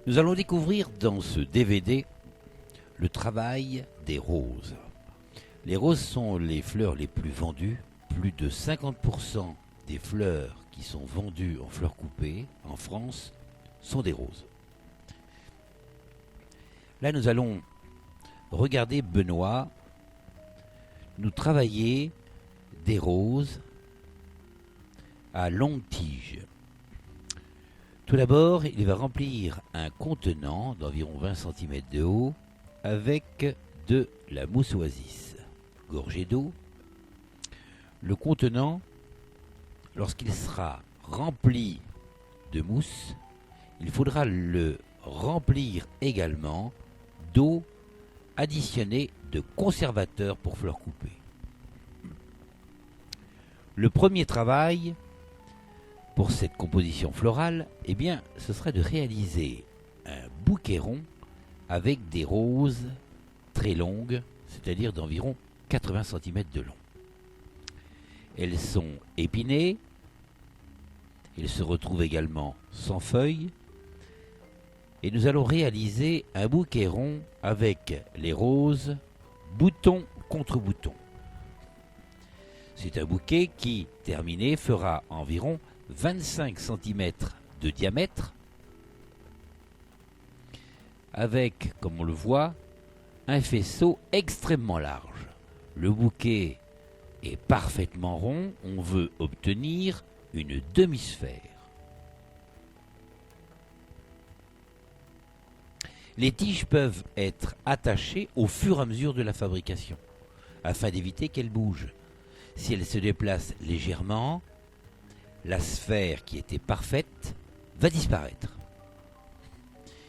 Nous allons découvrir dans ce DVD le travail des roses. Les roses sont les fleurs les plus vendues. Plus de 50% des fleurs qui sont vendues en fleurs coupées en France sont des roses. Là, nous allons regarder Benoît nous travailler des roses à longue tige. Tout d'abord, il va remplir un contenant d'environ 20 cm de haut avec de la mousse oasis, gorgée d'eau. Le contenant, lorsqu'il sera rempli de mousse, il faudra le remplir également d'eau additionnée de conservateur pour fleurs coupées. Le premier travail pour cette composition florale, eh bien, ce serait de réaliser un bouquet rond avec des roses très longues, c'est-à-dire d'environ 80 cm de long. Elles sont épinées, elles se retrouvent également sans feuilles, et nous allons réaliser un bouquet rond avec les roses bouton contre bouton. C'est un bouquet qui, terminé, fera environ 25 cm de diamètre, avec, comme on le voit, un faisceau extrêmement large. Le bouquet est parfaitement rond, on veut obtenir une demi-sphère. Les tiges peuvent être attachées au fur et à mesure de la fabrication, afin d'éviter qu'elles bougent. Si elles se déplacent légèrement, la sphère qui était parfaite va disparaître.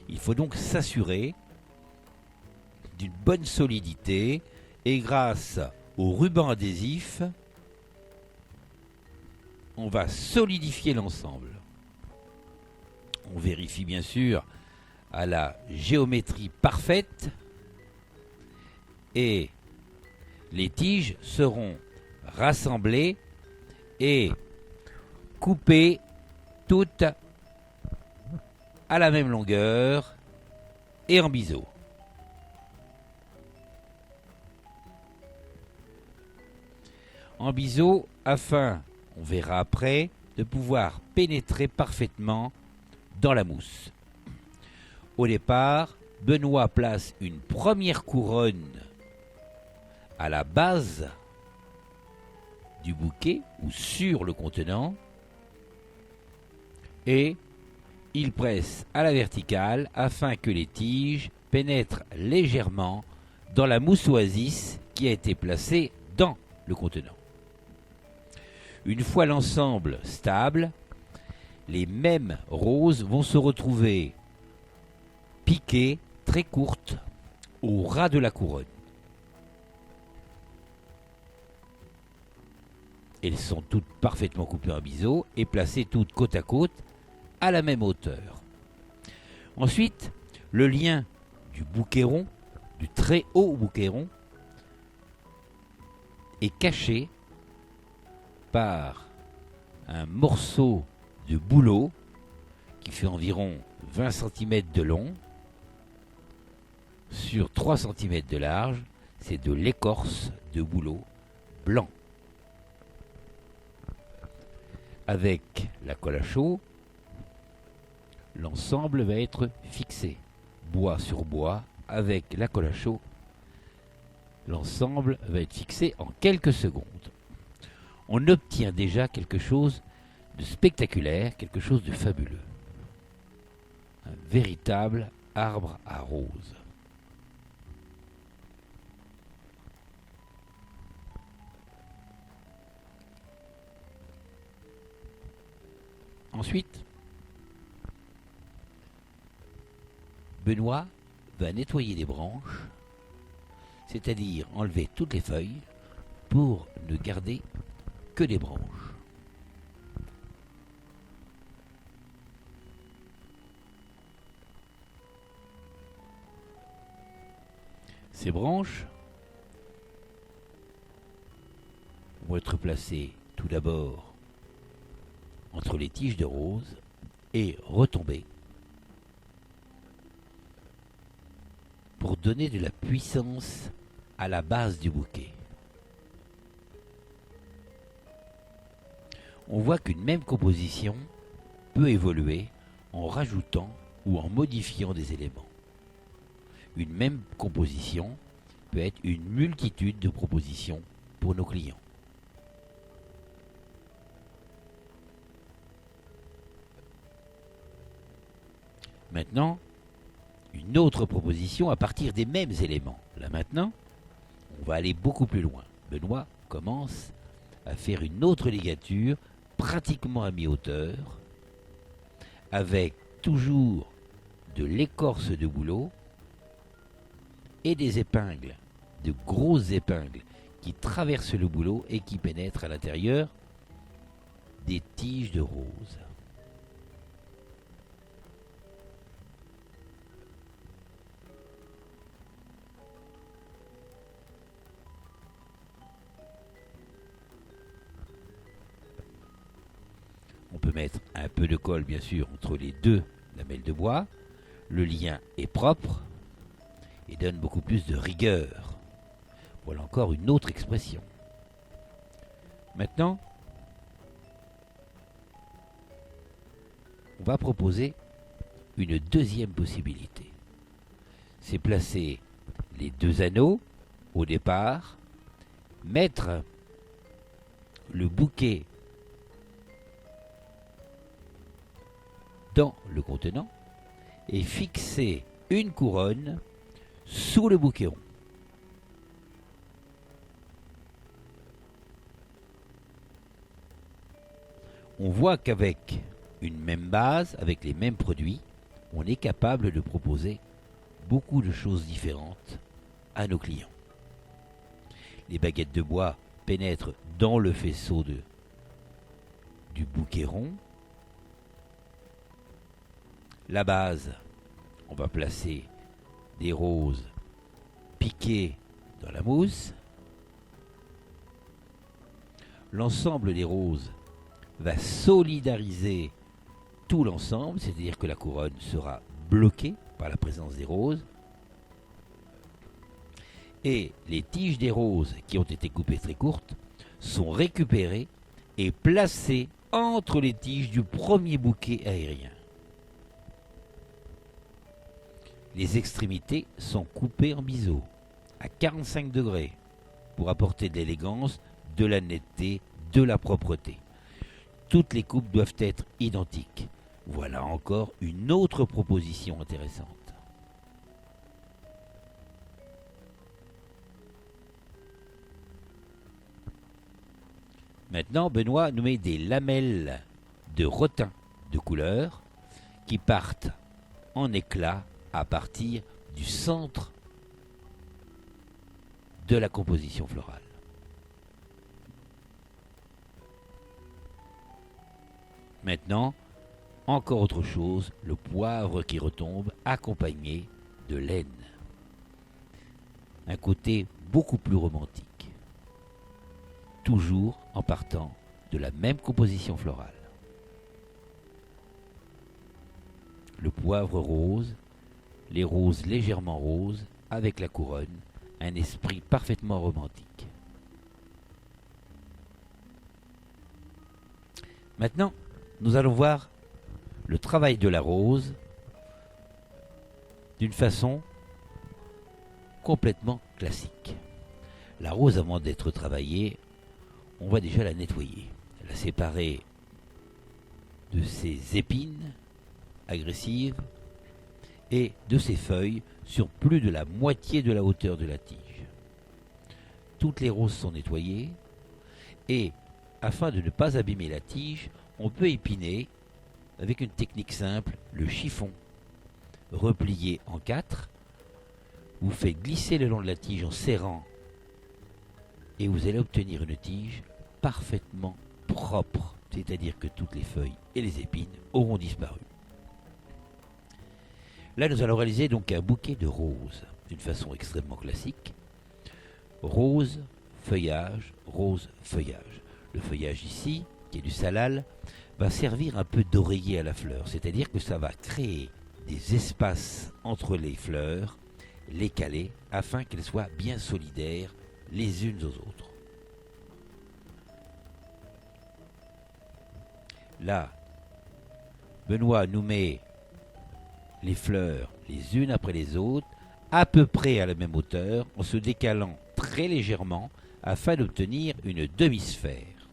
Il faut donc s'assurer d'une bonne solidité et grâce au ruban adhésif, on va solidifier l'ensemble. On vérifie bien sûr à la géométrie parfaite et les tiges seront rassemblées et coupées toutes à la même longueur et en biseau. En biseau afin, on verra après, de pouvoir pénétrer parfaitement dans la mousse. Au départ, Benoît place une première couronne à la base du bouquet ou sur le contenant et il presse à la verticale afin que les tiges pénètrent légèrement dans la mousse oasis qui a été placée dans le contenant. Une fois l'ensemble stable, les mêmes roses vont se retrouver piquées très courtes au ras de la couronne. Elles sont toutes parfaitement coupées en biseau et placées toutes côte à côte à la même hauteur. Ensuite, le lien du bouquet rond, du très haut bouquet rond, est caché par un morceau de bouleau qui fait environ 20 cm de long sur 3 cm de large. C'est de l'écorce de bouleau blanc. Avec la colle à chaud, l'ensemble va être fixé, bois sur bois, avec la colle à chaud. L'ensemble va être fixé en quelques secondes. On obtient déjà quelque chose de spectaculaire, quelque chose de fabuleux. Un véritable arbre à roses. Ensuite, Benoît va nettoyer les branches, c'est-à-dire enlever toutes les feuilles pour ne garder que des branches. Ces branches vont être placées tout d'abord entre les tiges de rose et retomber pour donner de la puissance à la base du bouquet. On voit qu'une même composition peut évoluer en rajoutant ou en modifiant des éléments. Une même composition peut être une multitude de propositions pour nos clients. Maintenant, une autre proposition à partir des mêmes éléments. Là maintenant, on va aller beaucoup plus loin. Benoît commence à faire une autre ligature pratiquement à mi-hauteur, avec toujours de l'écorce de bouleau et des épingles, de grosses épingles qui traversent le bouleau et qui pénètrent à l'intérieur des tiges de rose. On peut mettre un peu de colle, bien sûr, entre les deux lamelles de bois. Le lien est propre et donne beaucoup plus de rigueur. Voilà encore une autre expression. Maintenant, on va proposer une deuxième possibilité. C'est placer les deux anneaux au départ, mettre le bouquet dans le contenant et fixer une couronne sous le bouquet rond. On voit qu'avec une même base, avec les mêmes produits, on est capable de proposer beaucoup de choses différentes à nos clients. Les baguettes de bois pénètrent dans le faisceau du bouquet rond. La base, on va placer des roses piquées dans la mousse. L'ensemble des roses va solidariser tout l'ensemble, c'est-à-dire que la couronne sera bloquée par la présence des roses. Et les tiges des roses qui ont été coupées très courtes sont récupérées et placées entre les tiges du premier bouquet aérien. Les extrémités sont coupées en biseau à 45 degrés pour apporter de l'élégance, de la netteté, de la propreté. Toutes les coupes doivent être identiques. Voilà encore une autre proposition intéressante. Maintenant, Benoît nous met des lamelles de rotin de couleur qui partent en éclats à partir du centre de la composition florale. Maintenant, encore autre chose, le poivre qui retombe accompagné de laine. Un côté beaucoup plus romantique. Toujours en partant de la même composition florale. Le poivre rose, les roses légèrement roses, avec la couronne, un esprit parfaitement romantique. Maintenant, nous allons voir le travail de la rose d'une façon complètement classique. La rose, avant d'être travaillée, on va déjà la nettoyer, la séparer de ses épines agressives et de ses feuilles sur plus de la moitié de la hauteur de la tige. Toutes les roses sont nettoyées et, afin de ne pas abîmer la tige, on peut épiner avec une technique simple, le chiffon replié en 4. Vous faites glisser le long de la tige en serrant et vous allez obtenir une tige parfaitement propre, c'est-à-dire que toutes les feuilles et les épines auront disparu. Là, nous allons réaliser donc un bouquet de roses d'une façon extrêmement classique. Rose, feuillage, rose, feuillage. Le feuillage ici, qui est du salal, va servir un peu d'oreiller à la fleur, c'est-à-dire que ça va créer des espaces entre les fleurs les caler afin qu'elles soient bien solidaires les unes aux autres. Là, Benoît nous met les fleurs les unes après les autres, à peu près à la même hauteur, en se décalant très légèrement afin d'obtenir une demi-sphère.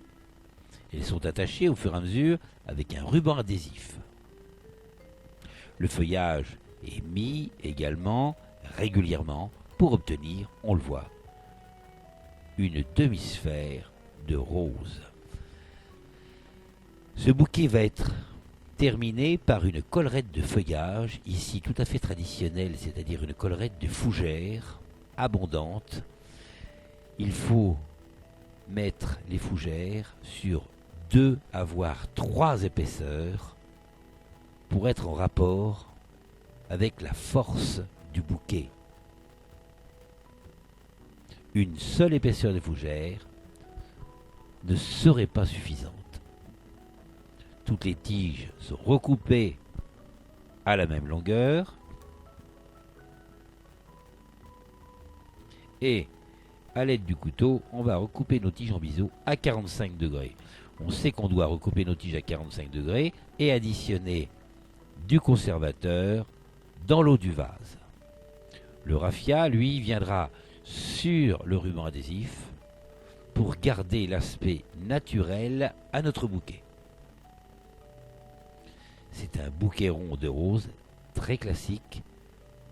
Elles sont attachées au fur et à mesure avec un ruban adhésif. Le feuillage est mis également régulièrement pour obtenir, on le voit, une demi-sphère de rose. Ce bouquet va être terminé par une collerette de feuillage, ici tout à fait traditionnelle, c'est-à-dire une collerette de fougères abondante. Il faut mettre les fougères sur 2 à voire 3 épaisseurs pour être en rapport avec la force du bouquet. Une seule épaisseur de fougères ne serait pas suffisante. Toutes les tiges sont recoupées à la même longueur et à l'aide du couteau, on va recouper nos tiges en biseau à 45 degrés. On sait qu'on doit recouper nos tiges à 45 degrés et additionner du conservateur dans l'eau du vase. Le raffia, lui, viendra sur le ruban adhésif pour garder l'aspect naturel à notre bouquet. C'est un bouquet rond de roses très classique,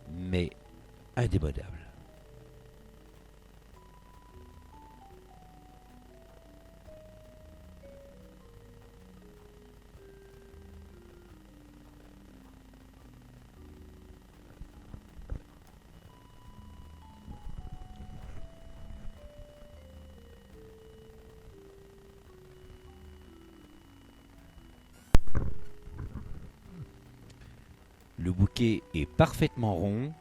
mais indémodable. Le bouquet est parfaitement rond,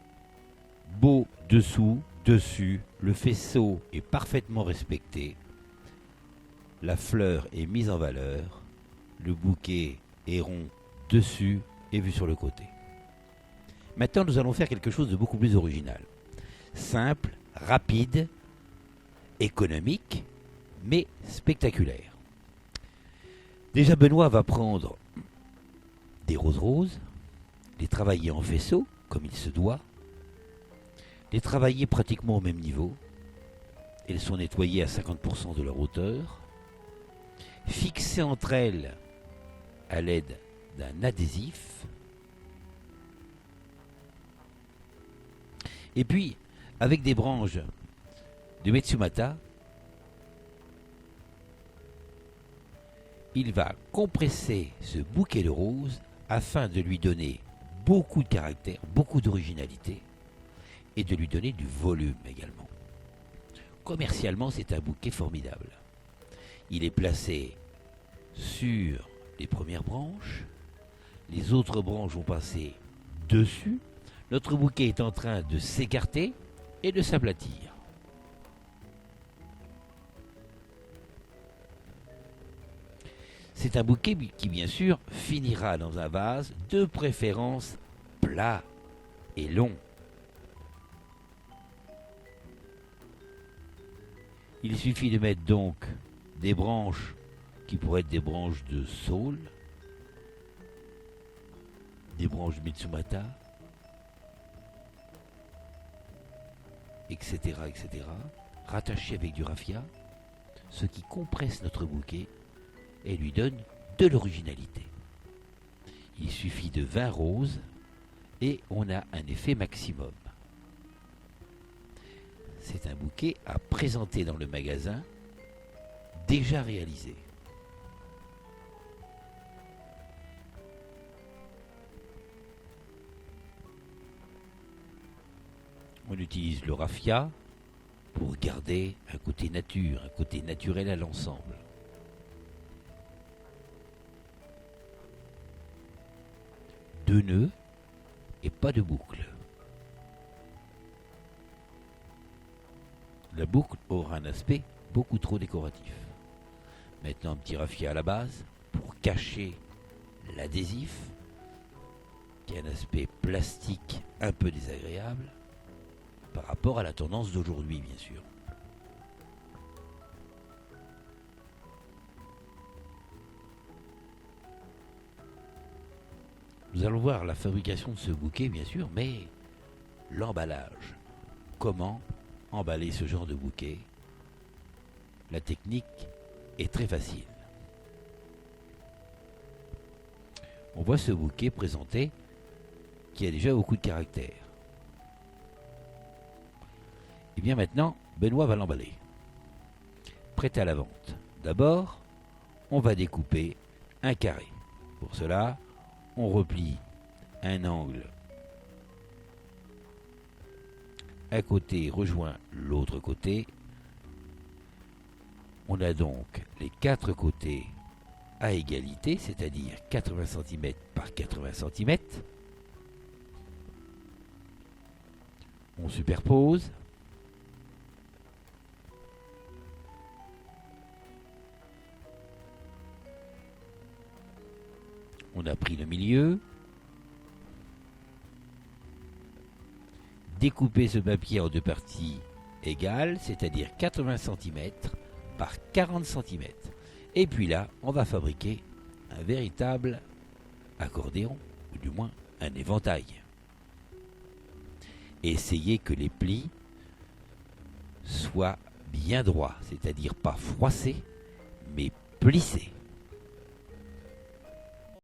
beau dessous, dessus, le faisceau est parfaitement respecté, la fleur est mise en valeur, le bouquet est rond dessus et vu sur le côté. Maintenant, nous allons faire quelque chose de beaucoup plus original. Simple, rapide, économique, mais spectaculaire. Déjà, Benoît va prendre des roses, les travailler en faisceau, comme il se doit, les travailler pratiquement au même niveau. Elles sont nettoyées à 50% de leur hauteur, fixées entre elles à l'aide d'un adhésif, et puis, avec des branches de Metsumata, il va compresser ce bouquet de roses afin de lui donner beaucoup de caractère, beaucoup d'originalité et de lui donner du volume également. Commercialement, c'est un bouquet formidable. Il est placé sur les premières branches, les autres branches vont passer dessus. Notre bouquet est en train de s'écarter et de s'aplatir. C'est un bouquet qui, bien sûr, finira dans un vase, de préférence plat et long. Il suffit de mettre donc des branches qui pourraient être des branches de saule, des branches Mitsumata, etc., etc., rattachées avec du raffia, ce qui compresse notre bouquet et lui donne de l'originalité. Il suffit de 20 roses et on a un effet maximum. C'est un bouquet à présenter dans le magasin, déjà réalisé. On utilise le raffia pour garder un côté nature, un côté naturel à l'ensemble. Deux nœuds et pas de boucle. La boucle aura un aspect beaucoup trop décoratif. Maintenant un petit raffia à la base pour cacher l'adhésif qui a un aspect plastique un peu désagréable. par rapport à la tendance d'aujourd'hui, bien sûr. Nous allons voir la fabrication de ce bouquet, bien sûr, mais l'emballage. Comment emballer ce genre de bouquet? La technique est très facile. On voit ce bouquet présenté qui a déjà beaucoup de caractère. Et bien maintenant, Benoît va l'emballer. Prêt à la vente. D'abord, on va découper un carré. Pour cela, on replie un angle. Un côté rejoint l'autre côté. On a donc les 4 côtés à égalité, c'est-à-dire 80 cm par 80 cm. On superpose. On a pris le milieu. Découper ce papier en 2 parties égales, c'est-à-dire 80 cm par 40 cm. Et puis là, on va fabriquer un véritable accordéon, ou du moins un éventail. Essayez que les plis soient bien droits, c'est-à-dire pas froissés, mais plissés.